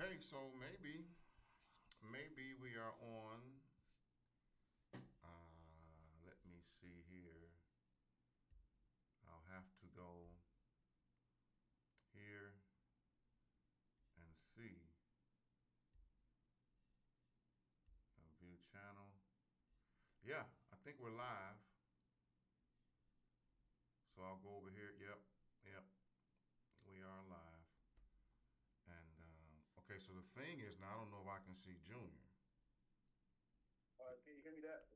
Okay, so maybe we are on. Let me see here. I'll have to go here and see. View channel. Yeah, I think we're live. So I'll go over here. Yep, we are live. And okay, so the thing is now I don't know if I can see Junior. Can you hear me that?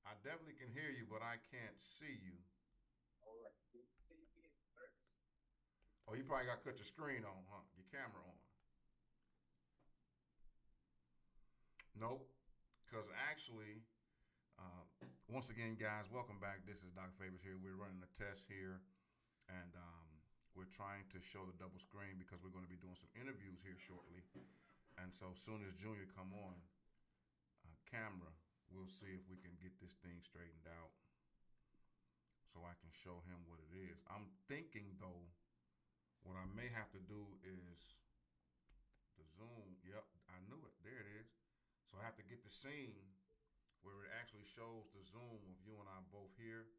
I definitely can hear you, but I can't see you. All right. See me first. Oh, you probably got to cut your screen on, huh? Your camera on. Nope. Because actually, uh, once again, guys, welcome back. This is Dr. Favors here. We're running a test here, and we're trying to show the double screen because we're going to be doing some interviews here shortly. And so, as soon as Junior come on camera, we'll see if we can get this thing straightened out, so I can show him what it is. I'm thinking though, what I may have to do is the zoom. Yep, I knew it. There it is. So I have to get the scene where it actually shows the zoom of you and I both here.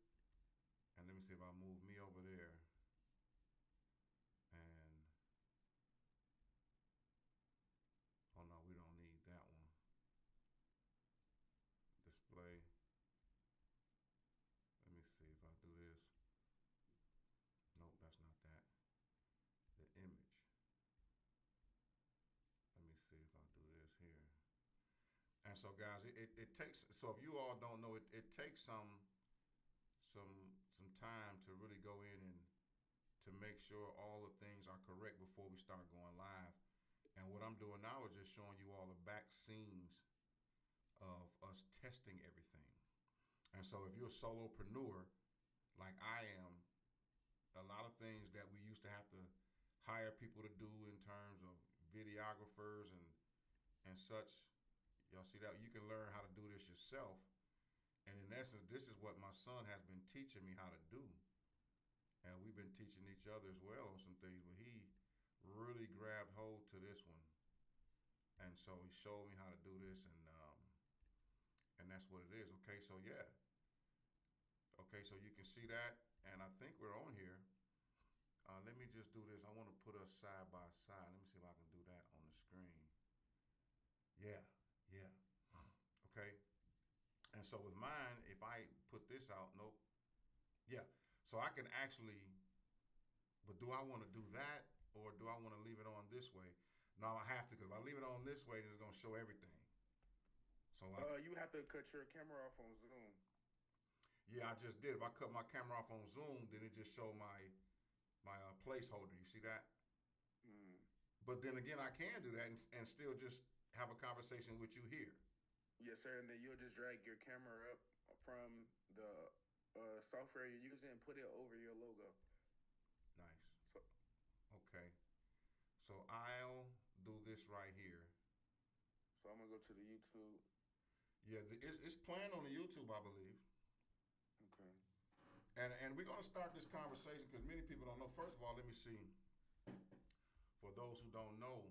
And let me see if I move me over there. And oh no, we don't need that one. Display. Let me see if I do this. Nope, that's not that. The image. Let me see if I do this here. And so, guys, it takes. So, if you all don't know, it takes some time to really go in and to make sure all the things are correct before we start going live. And what I'm doing now is just showing you all the back scenes of us testing everything. And so, if you're a solopreneur like I am, a lot of things that we used to have to hire people to do in terms of videographers and such. Y'all see that? You can learn how to do this yourself. And in essence, this is what my son has been teaching me how to do. And we've been teaching each other as well on some things, but he really grabbed hold to this one. And so he showed me how to do this, and that's what it is. Okay, so yeah. Okay, so you can see that, and I think we're on here. Let me just do this. I want to put us side by side. Let me see if I can do that on the screen. Yeah, yeah. Okay. And so with mine, if I put this out, nope. Yeah. So I can actually, but do I want to do that or do I want to leave it on this way? No, I have to because if I leave it on this way, then it's going to show everything. So You have to cut your camera off on Zoom. yeah, I just did. If I cut my camera off on Zoom, then it just showed my placeholder. You see that? Mm. But then again, I can do that and still just have a conversation with you here. Yes, sir. And then you'll just drag your camera up from the software you're using and put it over your logo. Nice. So, Okay. So I'll do this right here. so I'm gonna go to the YouTube. Yeah, it's playing on the YouTube, I believe. Okay. And we're gonna start this conversation because many people don't know. First of all, let me see. For those who don't know,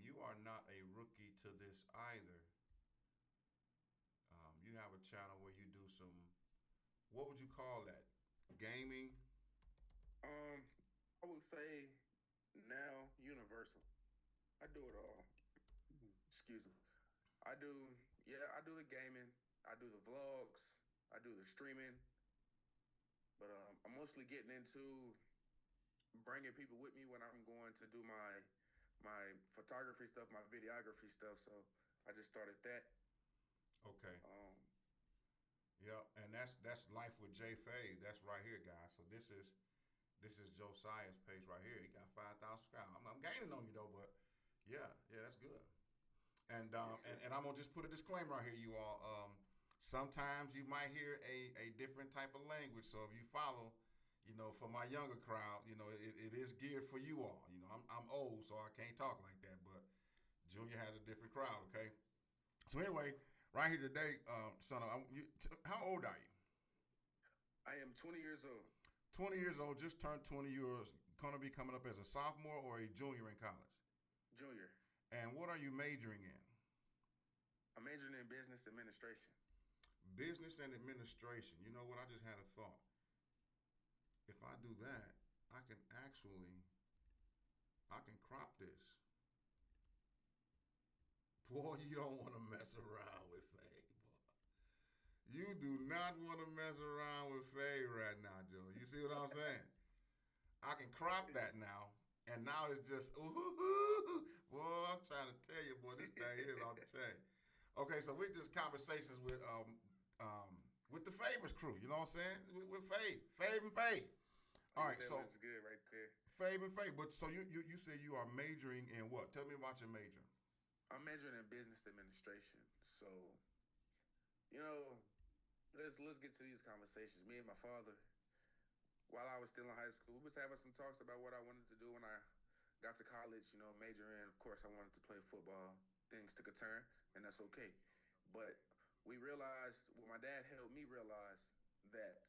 you are not a rookie to this either. You have a channel where you do some. What would you call that? Gaming. Um, I would say now universal. I do it all. Excuse me. I do the gaming. I do the vlogs. I do the streaming. But I'm mostly getting into bringing people with me when I'm going to do my photography stuff, my videography stuff. So I just started that. Okay. Um, Yeah, and that's Life with Jay Fave. That's right here, guys. So this is Josiah's page right here. He got 5,000 subscribers. I'm gaining on you though, but yeah, that's good. And yes, sir. and I'm gonna just put a disclaimer out here, you all. Sometimes you might hear a different type of language. So if you follow, for my younger crowd, it is geared for you all. I'm old, so I can't talk like that. But Junior has a different crowd. Okay. So anyway, right here today, son, how old are you? I am 20 years old. 20 years old, just turned 20 years. Gonna be coming up as a sophomore or a junior in college. Junior. And what are you majoring in? I'm majoring in business administration. Business and administration. You know what? I just had a thought. If I do that, I can actually, I can crop this. Boy, you don't want to mess around with Faye, boy. You do not want to mess around with Faye right now, Joe. You see what I'm saying? I can crop that now, and now it's just, ooh, boy, I'm trying to tell you, boy, this thing is off the chain. Okay, so we're just conversations with the Favors crew. You know what I'm saying? With Fave and Fave. All right, that so was good right there. Fave and Fave. But so you said you are majoring in what? Tell me about your major. I'm majoring in business administration. So, you know, let's get to these conversations. Me and my father, while I was still in high school, we was having some talks about what I wanted to do when I got to college. You know, majoring. Of course, I wanted to play football. Things took a turn, and that's okay. But we realized, well, my dad helped me realize that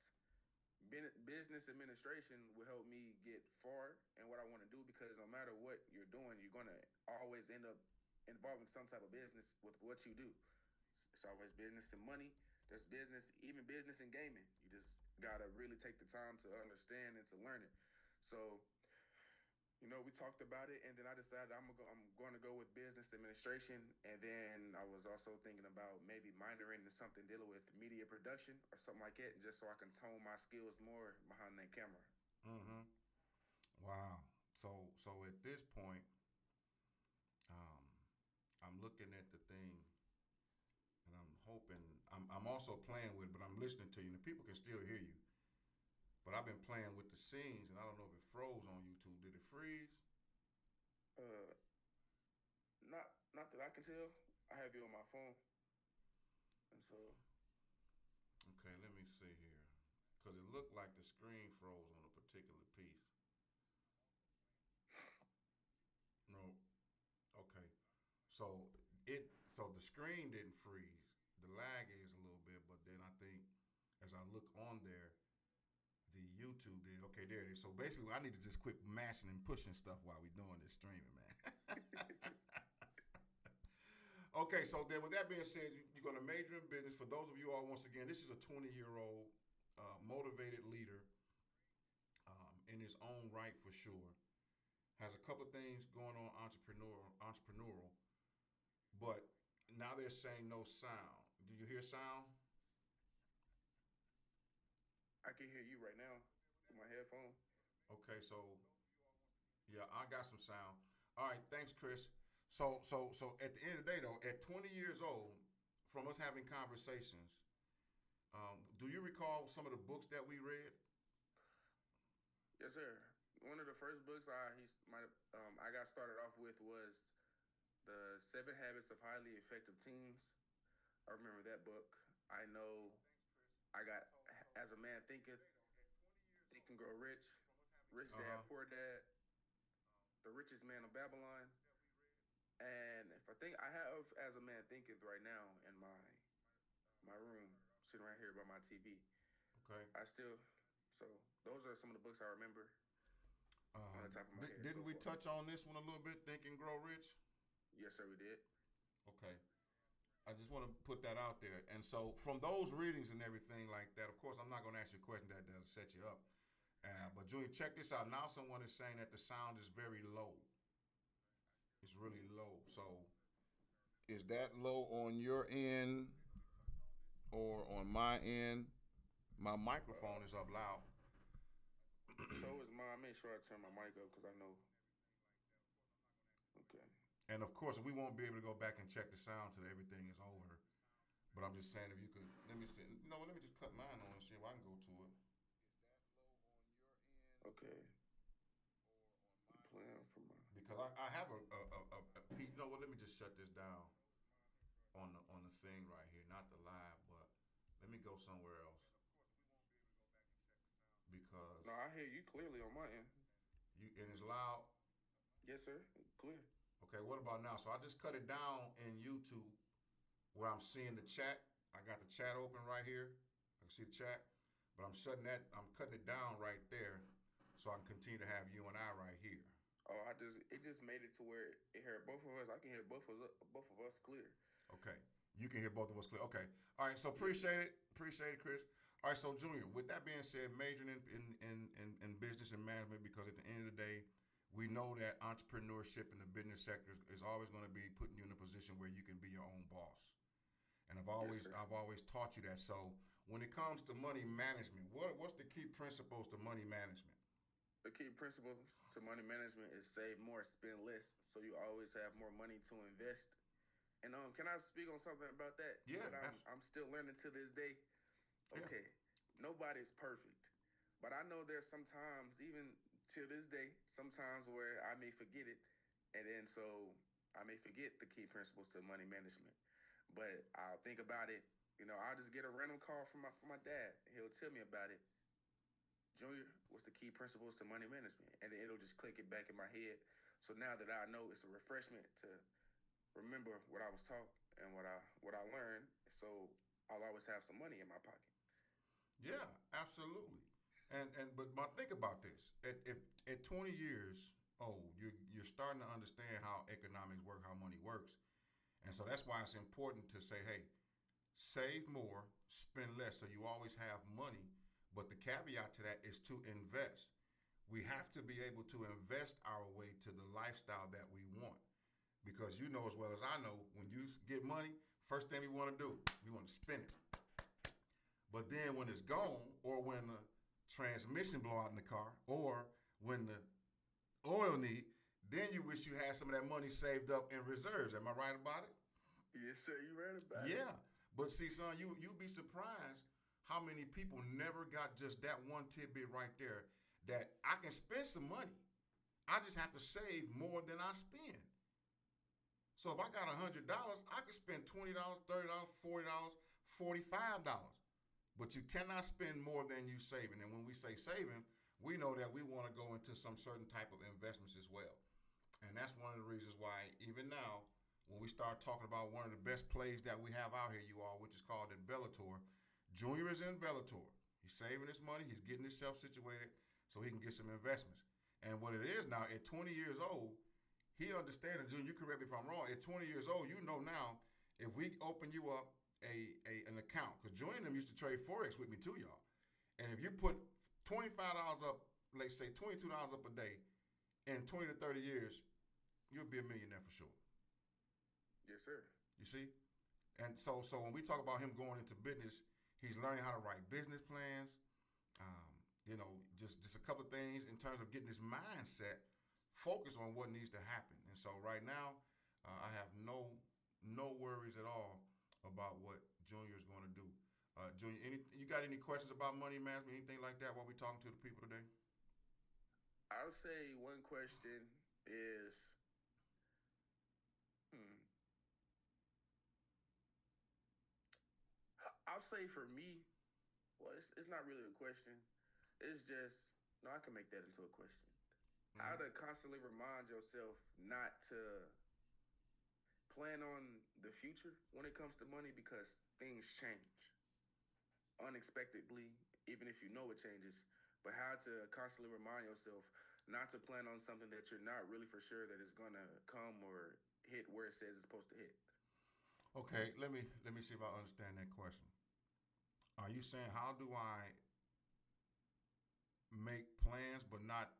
business administration will help me get far in what I want to do because no matter what you're doing, you're gonna always end up involving some type of business with what you do. It's always business and money. There's business, even business and gaming. You just gotta really take the time to understand and to learn it. So, you know, we talked about it, and then I decided I'm going to go with business administration, and then I was also thinking about maybe minoring in something dealing with media production or something like that, just so I can tone my skills more behind that camera. Mm-hmm. Wow. So at this point, um, I'm looking at the thing, and I'm hoping. I'm also playing with it, but I'm listening to you, and the people can still hear you. But I've been playing with the scenes, and I don't know if it froze on YouTube. Did it freeze? Uh, not that I can tell. I have you on my phone, and so Okay, let me see here. Because it looked like the screen froze on a particular piece. No. Okay. So so the screen didn't freeze. The lag is a little bit, but then I think as I look on there, the YouTube did. Okay, there it is. So basically, I need to just quit mashing and pushing stuff while we're doing this streaming, man. Okay, so then with that being said, you're going to major in business. For those of you all, once again, this is a 20-year-old motivated leader in his own right for sure. Has a couple of things going on entrepreneurial, but now they're saying no sound. Do you hear sound? I can hear you right now with my headphone. Okay, so yeah, I got some sound. All right, thanks, Chris. So at the end of the day, though, at 20 years old, from us having conversations, do you recall some of the books that we read? Yes, sir. One of the first books I got started off with was the 7 Habits of Highly Effective Teens. I remember that book. I know I got As a Man Thinketh, Think and Grow Rich, Rich Dad, Poor Dad, The Richest Man of Babylon. And if I think I have As a Man Thinketh right now in my room, sitting right here by my TV. Okay. So those are some of the books I remember on the top of my head. Didn't we touch on this one a little bit, Think and Grow Rich? Yes, sir, we did. Okay. I just want to put that out there. And so from those readings and everything like that, of course, I'm not going to ask you a question that'll set you up. But Junior, check this out. Now someone is saying that the sound is very low. It's really low. So is that low on your end or on my end? My microphone is up loud. So is mine. Make sure I turn my mic up because I know. Okay. And of course, we won't be able to go back and check the sound till everything is over. But I'm just saying, if you could, let me see. No, let me just cut mine on and see if I can go to it. Okay. I'm playing for my. Because I have a you know what? Let me just shut this down on the thing right here, not the live, but let me go somewhere else. Because No, I hear you clearly on my end. And it's loud. Yes, sir. Clear. Okay, what about now? So I just cut it down in YouTube where I'm seeing the chat. I got the chat open right here. I can see the chat, but I'm cutting it down right there so I can continue to have you and I right here. Oh, it just made it to where it heard both of us. I can hear both of us clear. Okay. You can hear both of us clear. Okay. All right. So Yes, sir. appreciate it. Appreciate it, Chris. All right. So Junior, with that being said, majoring in business and management because at the end of the day, we know that entrepreneurship in the business sector is always going to be putting you in a position where you can be your own boss. And Yes, sir. I've always taught you that. So when it comes to money management, what's the key principles to money management? The key principles to money management is save more, spend less, so you always have more money to invest. And can I speak on something about that Yeah. that I'm still learning to this day? Yeah. Okay, nobody's perfect, but I know there's sometimes, even to this day, sometimes where I may forget it, and then so I may forget the key principles to money management. But I'll think about it. I'll just get a random call from my dad. He'll tell me about it. Junior, what's the key principles to money management? And then it'll just click it back in my head. So now that I know, it's a refreshment to remember what I was taught and what I learned. So I'll always have some money in my pocket. Yeah, absolutely. But think about this. At 20 years old, you're starting to understand how economics work, how money works. And so that's why it's important to say, hey, save more, spend less, so you always have money. But the caveat to that is to invest. We have to be able to invest our way to the lifestyle that we want. Because you know as well as I know, when you get money, first thing we want to do, we want to spend it. But then when it's gone, or when the transmission blow out in the car, or when the oil need, then you wish you had some of that money saved up in reserves. Am I right about it? Yes, sir. You read about it. Yeah. But see, son, you'd be surprised how many people never got just that one tidbit right there that I can spend some money. I just have to save more than I spend. So if I got $100, I can spend $20, $30, $40, $45. But you cannot spend more than you saving. And when we say saving, we know that we want to go into some certain type of investments as well. And that's one of the reasons why even now, when we start talking about one of the best plays that we have out here, you all, which is called the Bellator, Junior is in Bellator. He's saving his money. He's getting himself situated so he can get some investments. And what it is now, at 20 years old, he understands, and Junior, you correct me if I'm wrong, at 20 years old, you know now, if we open you up an account, because Junior and them used to trade Forex with me too, y'all. And if you put $25 up, let's say $22 up a day, in 20 to 30 years, you'll be a millionaire for sure. Yes, sir. You see? And so when we talk about him going into business, he's learning how to write business plans. Just a couple of things in terms of getting his mindset focused on what needs to happen. And so right now, I have no worries at all about what Junior is going to do. Junior, you got any questions about money management, anything like that while we're talking to the people today? I'll say one question is, hmm, I'll say for me, well, it's not really a question. It's just, no, I can make that into a question. How Mm-hmm. to constantly remind yourself not to plan on the future when it comes to money because things change unexpectedly, even if you know it changes. But how to constantly remind yourself not to plan on something that you're not really for sure that is gonna come or hit where it says it's supposed to hit. Okay, let me see if I understand that question. Are you saying how do I make plans but not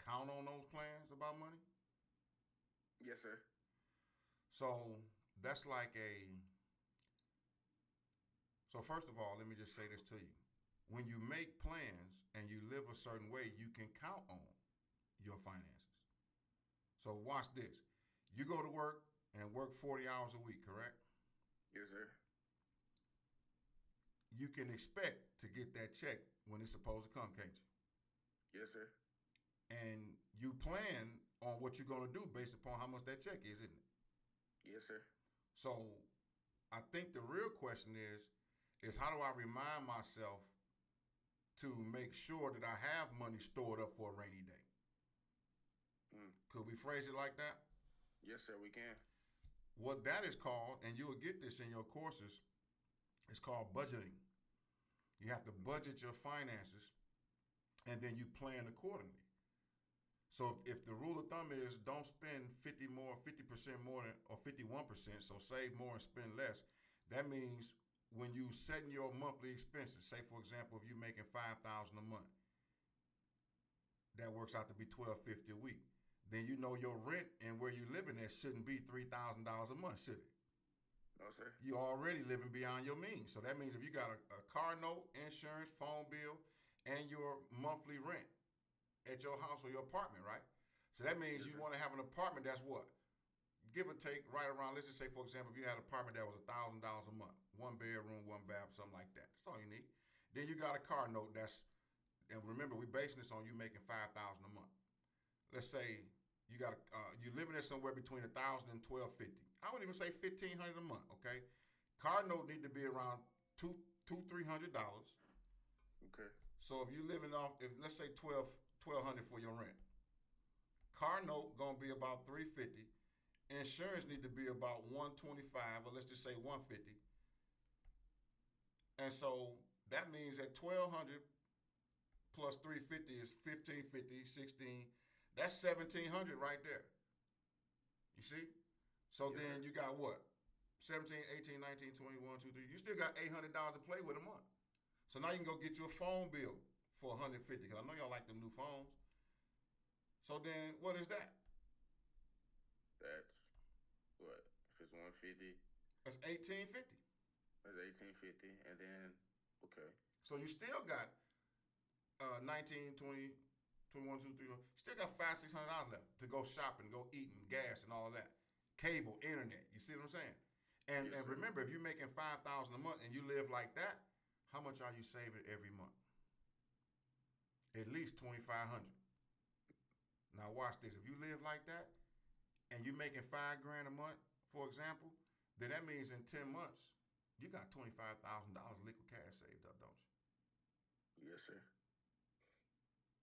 count on those plans about money? Yes, sir. So that's like a. So first of all, let me just say this to you. When you make plans and you live a certain way, you can count on your finances. So watch this. You go to work and work 40 hours a week, correct? Yes, sir. You can expect to get that check when it's supposed to come, can't Yes, sir. you? And you plan on what you're going to do based upon how much that check is, isn't it? Yes, sir. So I think the real question is how do I remind myself to make sure that I have money stored up for a rainy day? Mm. Could we phrase it like that? Yes, sir. We can. What that is called, and you will get this in your courses, is called budgeting. You have to budget your finances and then you plan accordingly. So if the rule of thumb is don't spend 50% more than, or 51%, so save more and spend less, that means when you setting your monthly expenses, say for example, if you're making 5,000 a month, that works out to be 1,250 a week. Then you know your rent and where you're living at shouldn't be $3,000 a month, should it? No, sir. You're already living beyond your means. So that means if you got a car note, insurance, phone bill, and your monthly rent at your house or your apartment, right? So that means Yes, you sir. want to have an apartment that's what? Give or take right around, let's just say, for example, if you had an apartment that was $1,000 a month, one bedroom, one bath, something like that. That's all you need. Then you got a car note that's, and remember, we're basing this on you making 5,000 a month. Let's say you got you living there somewhere between 1,000 and 1,250. I would even say 1,500 a month. Okay, car note need to be around $300. Okay. So if you living off, if let's say 1,200 for your rent, car note gonna be about 350. Insurance need to be about 125, or let's just say 150. And so that means that 1,200 plus 350 is 1,550, 16. That's 1,700 right there. You see? So Yes, then sir. you got what? 17, 18, 19, 21, 2, 3. You still got $800 to play with a month. So now you can go get you a phone bill for 150, because I know y'all like them new phones. So then what is that? That's what? If it's 150, That's 1850. that's 1850, and then okay. So you still got 19, 20, 21, 2, 3. Still got $500, $600 left to go shopping, go eating, gas, and all of that. Cable, internet. You see what I'm saying? And Yes, and sir. remember, if you're making 5,000 a month and you live like that, how much are you saving every month? At least 2,500. Now watch this. If you live like that and you're making 5 grand a month, for example, then that means in 10 months you got $25,000 liquid cash saved up, don't you? Yes, sir.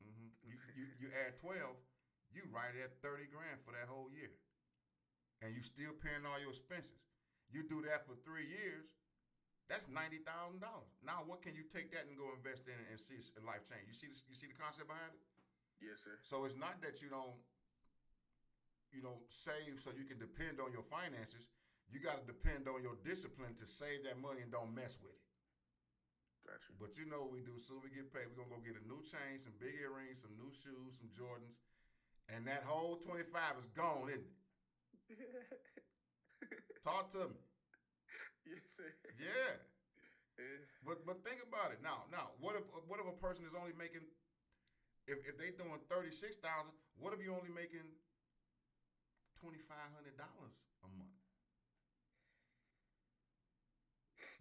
You add 12, you right at 30 grand for that whole year, and you still paying all your expenses. You do that for 3 years, that's $90,000. Now, what can you take that and go invest in and see a life change? You see the concept behind it. Yes, sir. So it's not that you don't save so you can depend on your finances. You got to depend on your discipline to save that money and don't mess with it. Gotcha. But you know what we do. Soon as we get paid, we're gonna go get a new chain, some big earrings, some new shoes, some Jordans, and that whole 25 is gone, isn't it? Talk to me. Yes, sir. Yeah. Yeah. But think about it. Now what if a person is only making, if they doing 36,000, what if you only making $2,500 a month?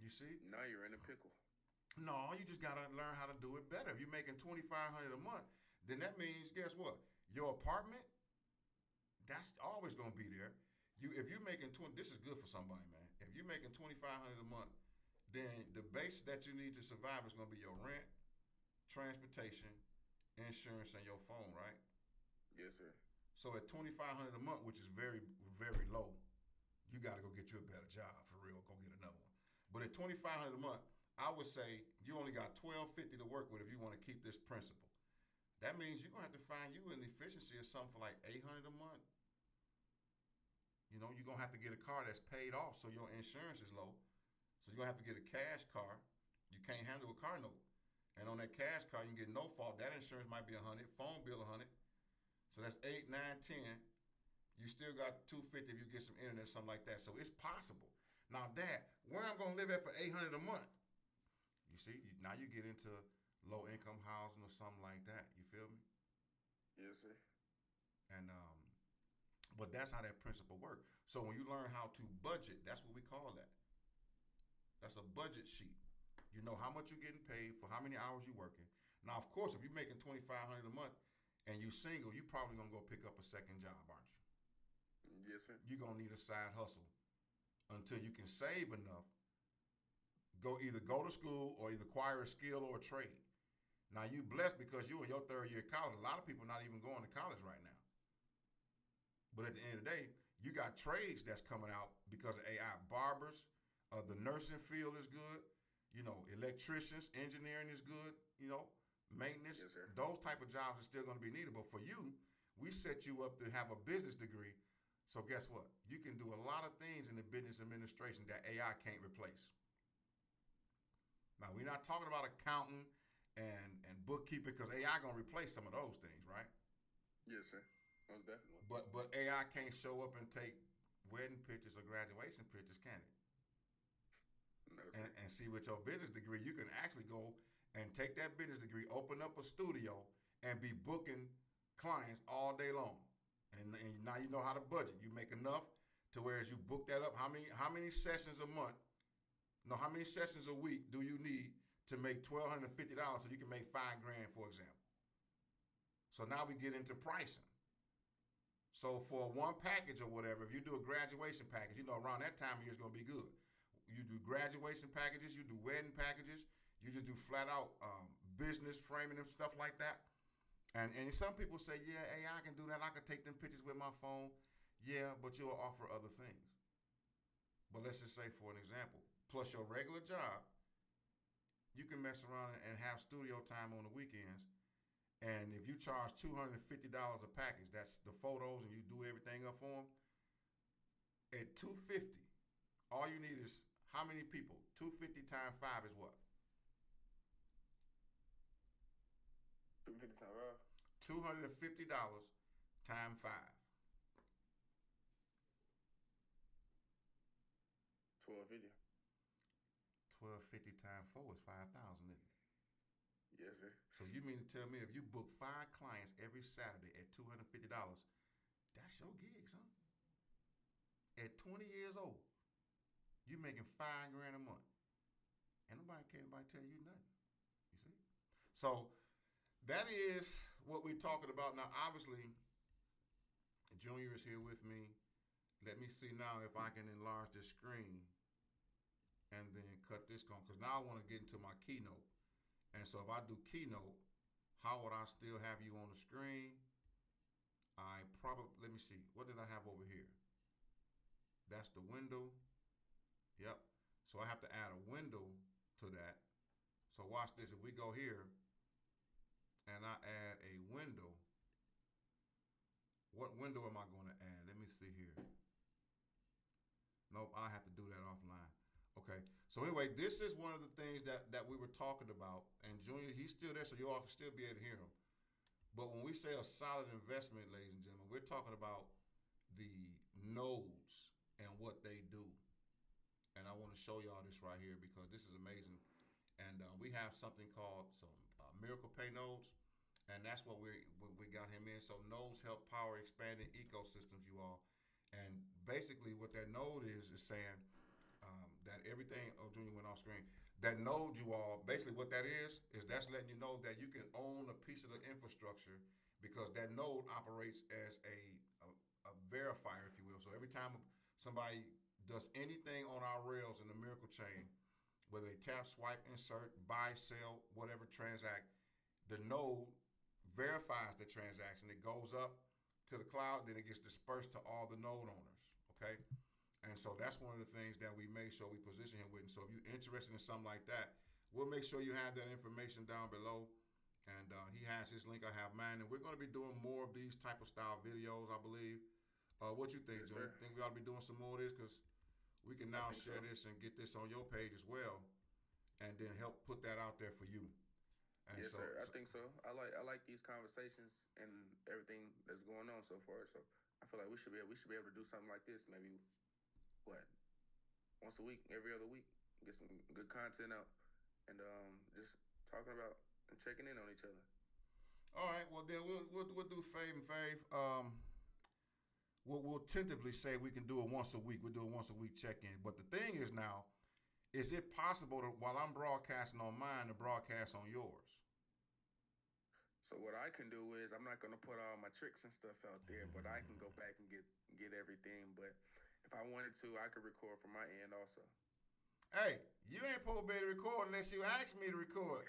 You see? Now you're in a pickle. No, you just gotta learn how to do it better. If you're making 2,500 a month, then that means guess what? Your apartment, that's always gonna be there. If you're making 20, this is good for somebody, man. If you're making 2,500 a month, then the base that you need to survive is gonna be your rent, transportation, insurance, and your phone, right? Yes, sir. So at 2,500 a month, which is very, very low, you gotta go get you a better job for real. Go get another one. But at 2,500 a month, I would say you only got 1,250 to work with if you want to keep this principle. That means you're gonna have to find you an efficiency of something for like 800 a month. You're gonna have to get a car that's paid off so your insurance is low. So you're gonna have to get a cash car. You can't handle a car note. And on that cash car, you can get no fault. That insurance might be 100, phone bill 100. So that's 8, 9, 10. You still got 250 if you get some internet, something like that. So it's possible. Now, Dad, where I'm gonna live at for 800 a month? You see, now you get into low income housing or something like that. You feel me? Yes, sir. And but that's how that principle works. So when you learn how to budget, that's what we call that. That's a budget sheet. You know how much you're getting paid for how many hours you're working. Now, of course, if you're making 2,500 a month and you single, you probably gonna go pick up a second job, aren't you? Yes, sir. You're gonna need a side hustle until you can save enough. Either go to school or either acquire a skill or a trade. Now you blessed because you in your third year of college. A lot of people not even going to college right now. But at the end of the day, you got trades that's coming out because of AI. Barbers, the nursing field is good. Electricians, engineering is good. Maintenance. Yes, sir. Those type of jobs are still going to be needed. But for you, We set you up to have a business degree. So guess what? You can do a lot of things in the business administration that AI can't replace. Now we're not talking about accounting and bookkeeping because AI gonna replace some of those things, right? Yes, sir. Most definitely. But AI can't show up and take wedding pictures or graduation pictures, can it? No, sir. And see, with your business degree, you can actually go and take that business degree, open up a studio, and be booking clients all day long. And now you know how to budget. You make enough to where as you book that up, how many sessions a month? No, how many sessions a week do you need to make $1,250 so you can make $5,000, for example? So now we get into pricing. So for one package or whatever, if you do a graduation package, you know around that time of year it's gonna be good. You do graduation packages, you do wedding packages, you just do flat out business framing and stuff like that. And some people say, yeah, AI can do that. I can take them pictures with my phone. Yeah, but you'll offer other things. But let's just say, for an example, plus your regular job, you can mess around and have studio time on the weekends. And if you charge $250 a package, that's the photos, and you do everything up for them. At $250, all you need is how many people? 250 times 5 is what? 250 times 5. $250 times 5. 1250. 1250 times 4 is 5,000, isn't it? Yes, sir. So you mean to tell me if you book 5 clients every Saturday at $250, that's your gig, son? At 20 years old, you making $5,000 a month, and can't nobody tell you nothing. You see? So that is what we're talking about now. Obviously, Junior is here with me. Let me see now if I can enlarge this screen and then cut this on, because now I want to get into my keynote. And so if I do keynote, how would I still have you on the screen? I probably, let me see, what did I have over here? That's the window. Yep. So I have to add a window to that. So watch this. If we go here and I add a window, what window am I going to add? Let me see here. Nope, I have to do that offline. Okay. So anyway, this is one of the things that we were talking about. And Junior, he's still there, so you all can still be able to hear him. But when we say a solid investment, ladies and gentlemen, we're talking about the nodes and what they do. And I want to show y'all this right here because this is amazing. And we have something called some Miracle Pay nodes. And that's what we got him in. So nodes help power expanding ecosystems, you all. And basically what that node is saying that everything, oh, Junior went off screen. That node, you all, basically what that is that's letting you know that you can own a piece of the infrastructure because that node operates as a verifier, if you will. So every time somebody does anything on our rails in the Miracle Chain, whether they tap, swipe, insert, buy, sell, whatever, transact, the node verifies the transaction. It goes up to the cloud, then it gets dispersed to all the node owners, okay? And so that's one of the things that we made sure we position him with. And so if you're interested in something like that, we'll make sure you have that information down below. And he has his link, I have mine. And we're going to be doing more of these type of style videos, I believe. What you think, Junior? Think we ought to be doing some more of this? Because we can now share this and get this on your page as well. And then help put that out there for you. And yes, sir. I think so. I like these conversations and everything that's going on so far. So I feel like we should be able to do something like this maybe once a week, every other week, get some good content out, and just talking about and checking in on each other. All right, well then we'll do fave and fave. We'll tentatively say we can do it once a week. We'll do a once a week check in. But the thing is now, is it possible that while I'm broadcasting on mine to broadcast on yours? So what I can do is I'm not gonna put all my tricks and stuff out there, but I can go back and get everything. But if I wanted to, I could record from my end also. Hey, you ain't supposed to be able to record unless you ask me to record.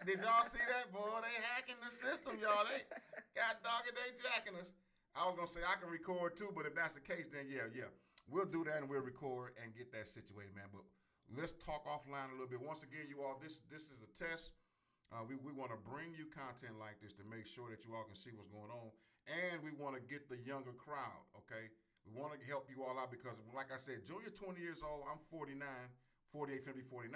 Did y'all see that, boy? They hacking the system, y'all. They got dogged, they jacking us. I was gonna say I can record too, but if that's the case, then yeah. We'll do that and we'll record and get that situated, man. But let's talk offline a little bit. Once again, you all, this is a test. We want to bring you content like this to make sure that you all can see what's going on. and we want to get the younger crowd. Okay, we want to help you all out because, like I said, Junior 20 years old. I'm 49, 48, finna be 49.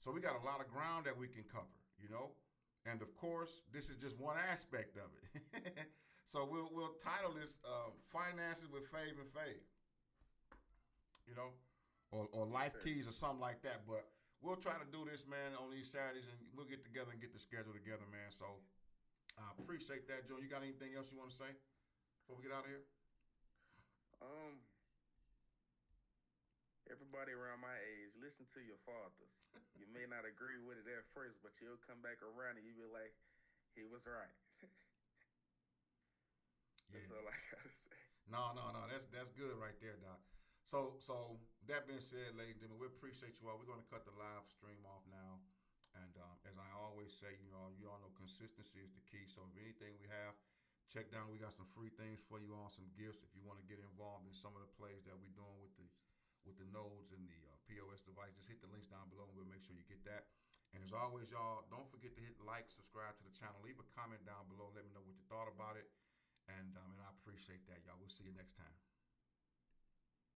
So we got a lot of ground that we can cover. You know, and of course, this is just one aspect of it. So we'll title this "Finances with Fave and Fave," you know, or Life Keys or something like that. But we'll try to do this, man, on these Saturdays, and we'll get together and get the schedule together, man. So I appreciate that, Joe. You got anything else you want to say before we get out of here? Um, Everybody around my age, listen to your fathers. You may not agree with it at first, but you'll come back around and you'll be like, he was right. That's Yeah. all I gotta say. No. That's good right there, Doc. So that being said, ladies and gentlemen, we appreciate you all. We're going to cut the live stream off now. And as I always say, you all know consistency is the key. So if anything we have, check down. We got some free things for you all, some gifts. If you want to get involved in some of the plays that we're doing with the nodes and the POS device, just hit the links down below, and we'll make sure you get that. And as always, y'all, don't forget to hit like, subscribe to the channel, leave a comment down below, let me know what you thought about it. And I appreciate that, y'all. We'll see you next time.